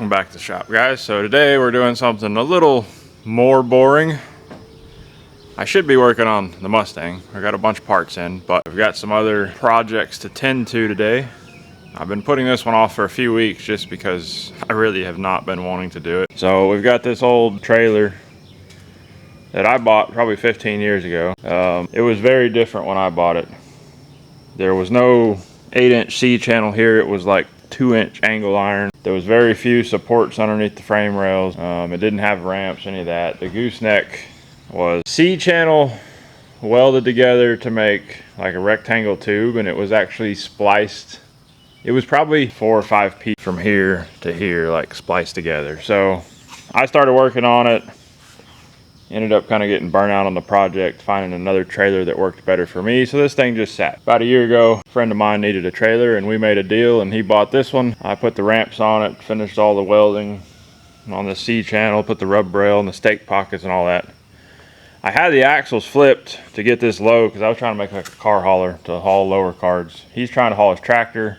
Welcome back to the shop, guys. So today we're doing something a little more boring. I should be working on the Mustang. I got a bunch of parts in, but I've got some other projects to tend to today. I've been putting this one off for a few weeks just because I really have not been wanting to do it. So we've got this old trailer that I bought probably 15 years ago. It was very different when I bought it. There was no 8-inch C-channel here. It was like 2-inch angle iron. There was very few supports underneath the frame rails. It didn't have ramps, any of that. The gooseneck was C-channel welded together to make like a rectangle tube, and it was actually spliced. It was probably 4 or 5 feet from here to here, like spliced together. So I started working on it. Ended up kind of getting burnt out on the project, finding another trailer that worked better for me. So this thing just sat. About a year ago, a friend of mine needed a trailer and we made a deal and he bought this one. I put the ramps on it, finished all the welding on the C-channel, put the rub rail and the stake pockets and all that. I had the axles flipped to get this low because I was trying to make like a car hauler to haul lower cars. He's trying to haul his tractor.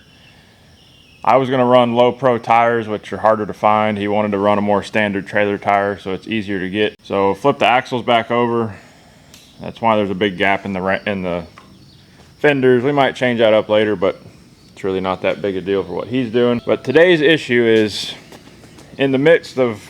I was going to run low pro tires, which are harder to find. He wanted to run a more standard trailer tire, so it's easier to get. So flip the axles back over. That's why there's a big gap in the fenders. We might change that up later, but it's really not that big a deal for what he's doing. But today's issue is, in the midst of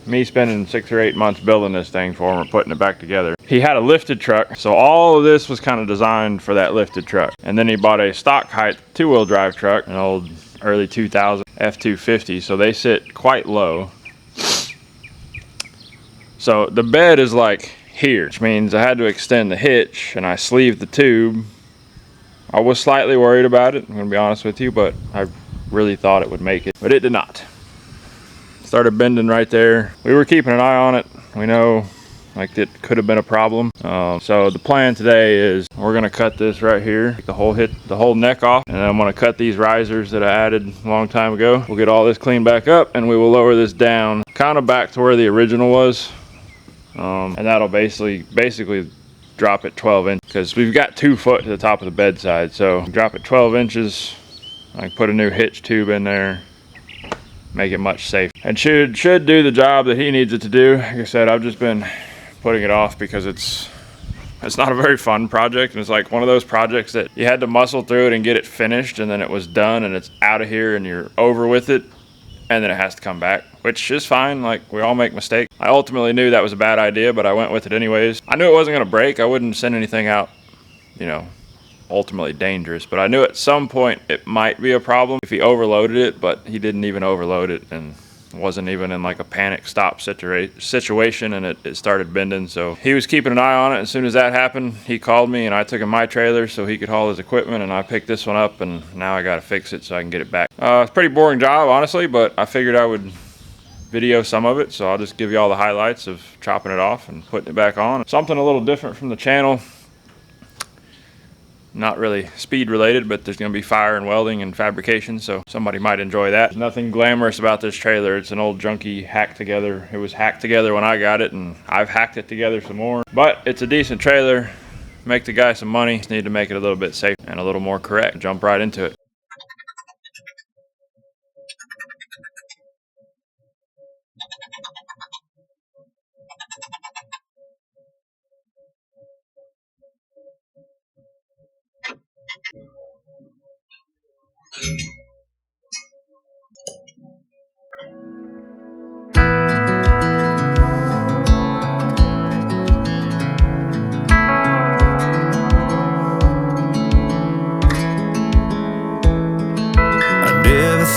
me spending 6 or 8 months building this thing for him or putting it back together, he had a lifted truck. So all of this was kind of designed for that lifted truck. And then he bought a stock height 2-wheel drive truck, an old early 2000 F250. So they sit quite low. So the bed is like here, which means I had to extend the hitch and I sleeved the tube. I was slightly worried about it, I'm gonna be honest with you, but I really thought it would make it, but it did not. Started bending right there. We were keeping an eye on it. We know like it could have been a problem. So the plan today is we're gonna cut this right here, take the whole neck off, and then I'm gonna cut these risers that I added a long time ago. We'll get all this cleaned back up and we will lower this down kind of back to where the original was. And that'll basically drop it 12 inches because we've got 2 foot to the top of the bedside. So drop it 12 inches. I can put a new hitch tube in there, make it much safer, and should do the job that he needs it to do. Like I said, I've just been putting it off because it's not a very fun project, and it's like one of those projects that you had to muscle through it and get it finished, and then it was done and it's out of here and you're over with it, and then it has to come back, which is fine. Like, we all make mistakes. I ultimately knew that was a bad idea, but I went with it anyways. I knew it wasn't gonna break. I wouldn't send anything out, you know, ultimately dangerous, but I knew at some point it might be a problem if he overloaded it, but he didn't even overload it and wasn't even in like a panic stop situation, and it started bending. So he was keeping an eye on it. As soon as that happened, he called me and I took him my trailer so he could haul his equipment, and I picked this one up and now I gotta fix it so I can get it back. It's a pretty boring job, honestly, but I figured I would video some of it, so I'll just give you all the highlights of chopping it off and putting it back on. Something a little different from the channel. Not really speed related, but there's going to be fire and welding and fabrication, so somebody might enjoy that. There's nothing glamorous about this trailer. It's an old junky hacked together. It was hacked together when I got it, and I've hacked it together some more. But it's a decent trailer. Make the guy some money. Just need to make it a little bit safer and a little more correct. Jump right into it.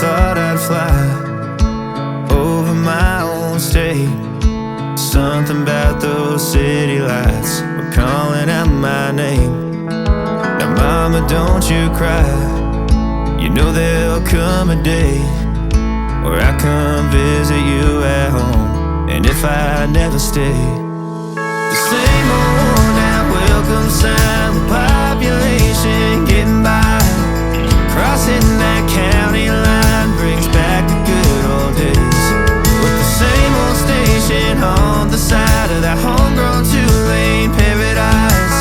Thought I'd fly over my own state. Something about those city lights were calling out my name. Now mama, don't you cry. You know there'll come a day where I come visit you at home. And if I never stay, the same old worn-out welcome sign with population getting by, crossing that county line brings back the good old days, with the same old station on the side of that homegrown 2-lane paradise,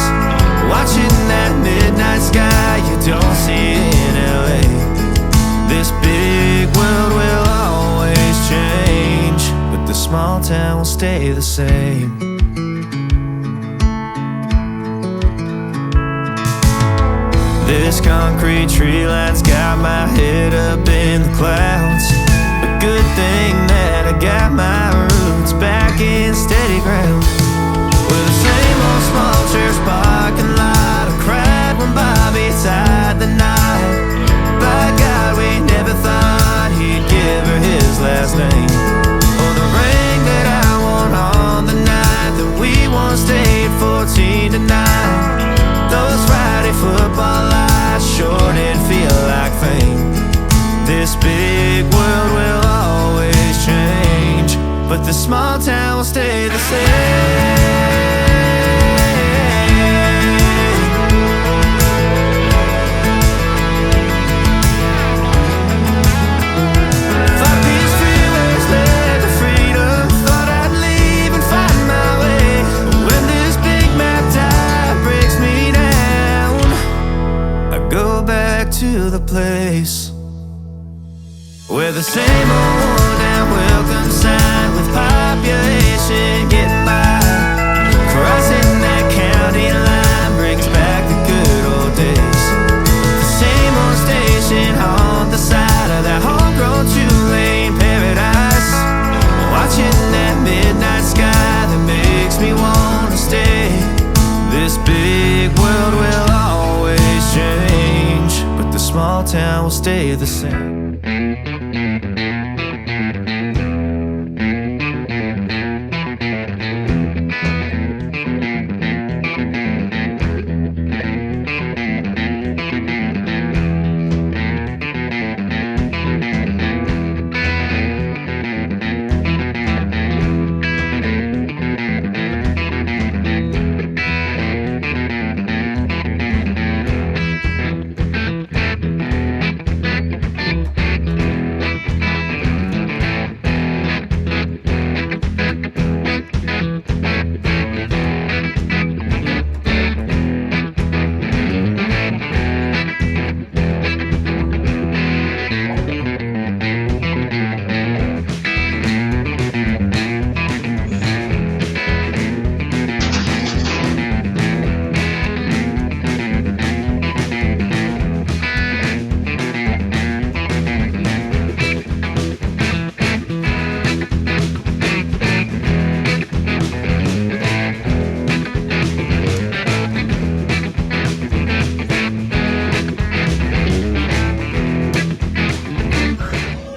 watching that midnight sky you don't see in LA. This big world will always stay the same. This concrete tree line's got my head up in the clouds. A good thing that I got my roots back in steady ground. With the same old small church parking lot, I cried when Bobby tied the knot. By God, we never thought he'd give her his last name, or the ring that I won on the night that we once stayed 14 to 9. Those Friday football lights sure did feel like fame. This big world will always change, but the small town will stay the same. Thought these freeways led to freedom, thought I'd leave and find my way. But when this big map tide breaks me down, I go back to the place where the same old worn down welcome sign with population getting by. Crossing that county line brings back the good old days. The same old station on the side of that homegrown two-lane paradise. Watching that midnight sky that makes me wanna stay. This big world will always change, but the small town will stay the same.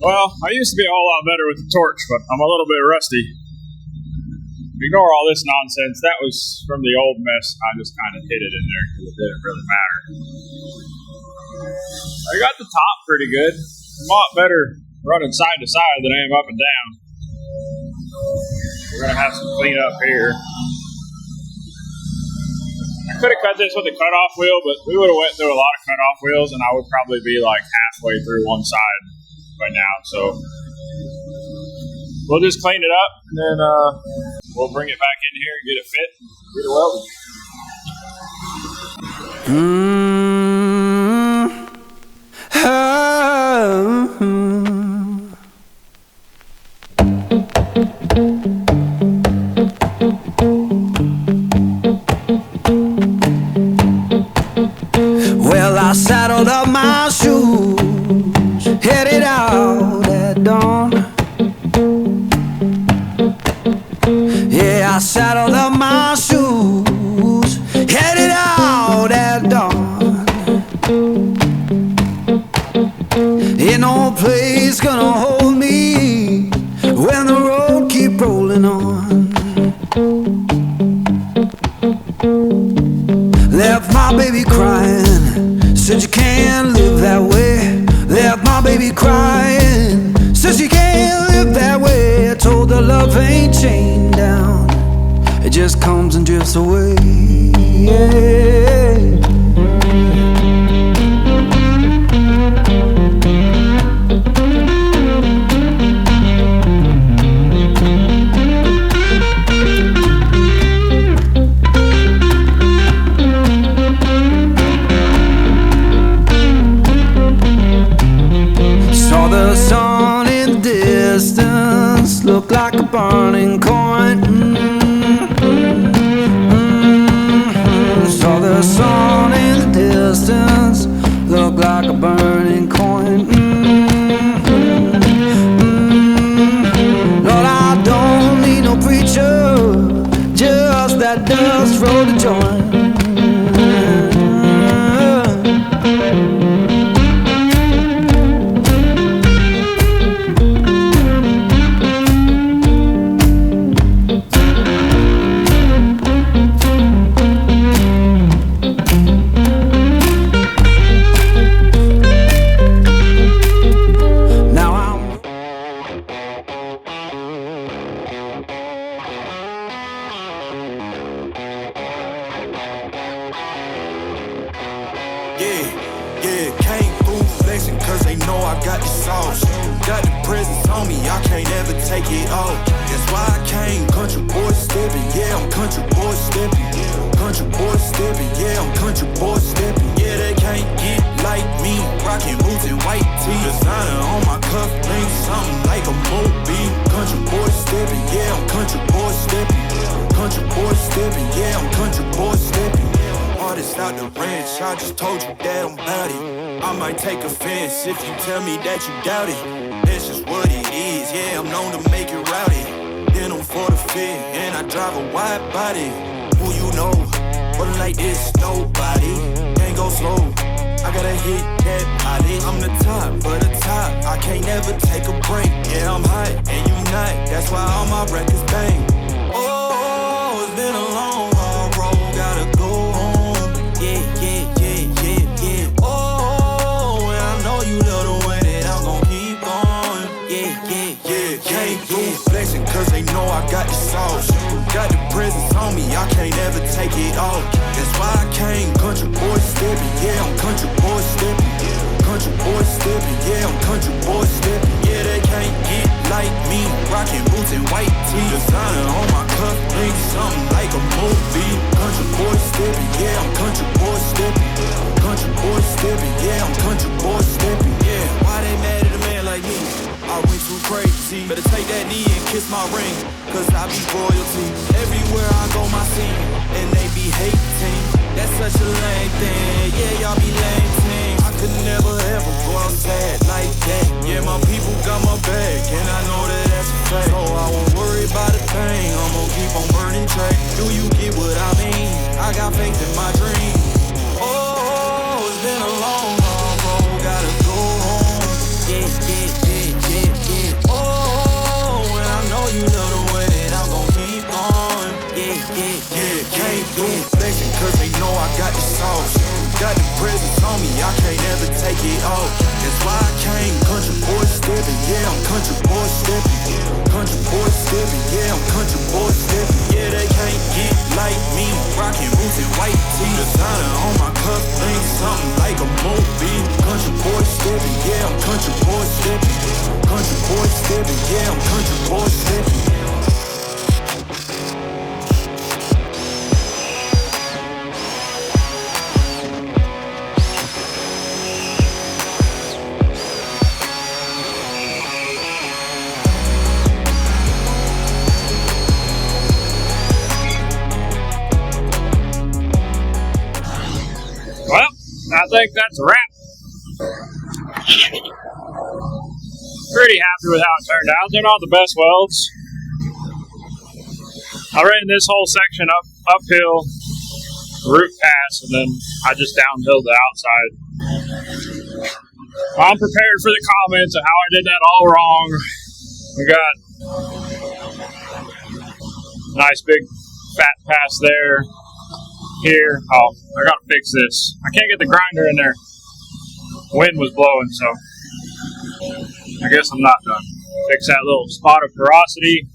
Well, I used to be a whole lot better with the torch, but I'm a little bit rusty. Ignore all this nonsense. That was from the old mess. I just kind of hid it in there because it didn't really matter. I got the top pretty good. I'm a lot better running side to side than I am up and down. We're going to have some cleanup here. I could have cut this with a cutoff wheel, but we would have went through a lot of cutoff wheels, and I would probably be like halfway through one side by now. So we'll just clean it up, and then we'll bring it back in here and get it fit. Do the welding. Well, I saddled up my shoes, headed out at dawn. Yeah, I saddled up my shoes, headed out at dawn. Ain't no place gonna hold me when the road keep rolling on. Left my baby crying, said you can't live that way. Left my baby crying, says you can't live that way. I told her love ain't chained down, it just comes and drifts away. Yeah. Saw the sun in the distance, looked like a burning coin. Yeah, came through flexing cause they know I got the sauce. Got the presence on me, I can't ever take it off. That's why I came country boy stepping. Yeah, I'm country boy stepping. Country boy stepping, yeah, I'm country boy stepping. Yeah, they can't get like me. Rocking boots and white tee. Designer on my cuff link, something like a movie. Country boy stepping, yeah, I'm country boy stepping. Country boy stepping, yeah, I'm country boy stepping. Artist out the ranch, I just told you that I'm bout it. I might take offense if you tell me that you doubt it. That's just what it is, yeah, I'm known to make it rowdy. Then I'm for the fit, and I drive a wide body. Who you know, but like this, nobody. Can't go slow, I gotta hit that body. I'm the top for the top, I can't never take a break. Yeah, I'm hot, and you not, that's why all my records bang. Oh, it's been a long, hard road, gotta go home. Yeah. Oh, and I know you love the way that I'm gon' keep going. Yeah, came through flexing cause they know I got the sauce. Got the presence on me, I can't ever take it off. That's why I came country boy stepping. Yeah, I'm country boy stepping. Country boy stepping, yeah, I'm country boy stepping. Yeah, they can't get like me. Rocking boots and white tee. Designer on my cuff link, something like a movie. Country boy stepping, yeah, I'm country boy stepping. Country boy stepping, yeah, I'm country boy stepping. Yeah, why they mad at a man like me? I went too crazy. Better take that knee and kiss my ring, cause I be royalty. Everywhere I go, my scene, and they be hating. That's such a lame thing. Yeah, y'all be lame team. I could never ever go outside like that. Yeah, my people got my back, and I know that that's a fact. So I won't worry about a thing. I'm gonna keep on burning track. Do you get what I mean? I got faith in my dream. Oh, it's been a long, long road. Gotta go home. Yeah. Oh, and I know you love the way that I'm gon' keep going. Yeah, came through flexing cause they know I got the sauce. Got the presence on me, I can't ever take it off. That's why I came country boy stepping. Yeah, I'm country boy stepping. Country boy stepping, yeah, I'm country boy stepping. Yeah, they can't get like me. Rocking boots and white tee. Designer on my cuff link, something like a movie. Country boy stepping, yeah, I'm country boy stepping. Country boy stepping, yeah, I'm country boy stepping. Well, I think that's a wrap. Pretty happy with how it turned out. They're not the best welds. I ran this whole section uphill, root pass, and then I just downhill the outside. I'm prepared for the comments of how I did that all wrong. We got a nice big fat pass there. Here, oh, I gotta fix this. I can't get the grinder in there. Wind was blowing, so I guess I'm not done. Fix that little spot of porosity.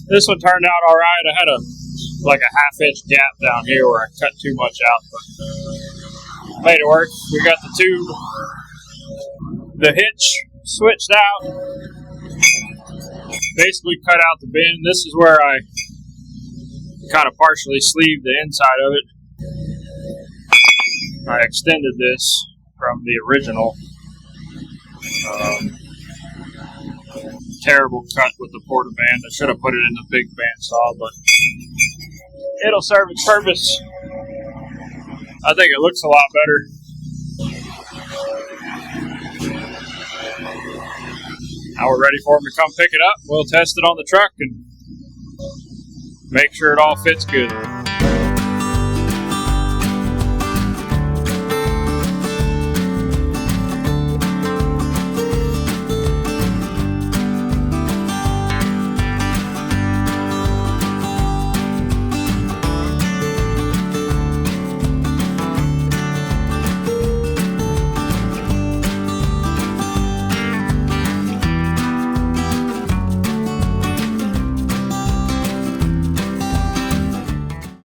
This one turned out all right. I had a half-inch gap down here where I cut too much out, but made it work. We got the tube, the hitch switched out. Basically cut out the bend. This is where I kind of partially sleeved the inside of it. I extended this from the original. Terrible cut with the portaband. I should have put it in the big bandsaw, but it'll serve its purpose. I think it looks a lot better. Now we're ready for them to come pick it up. We'll test it on the truck and make sure it all fits good.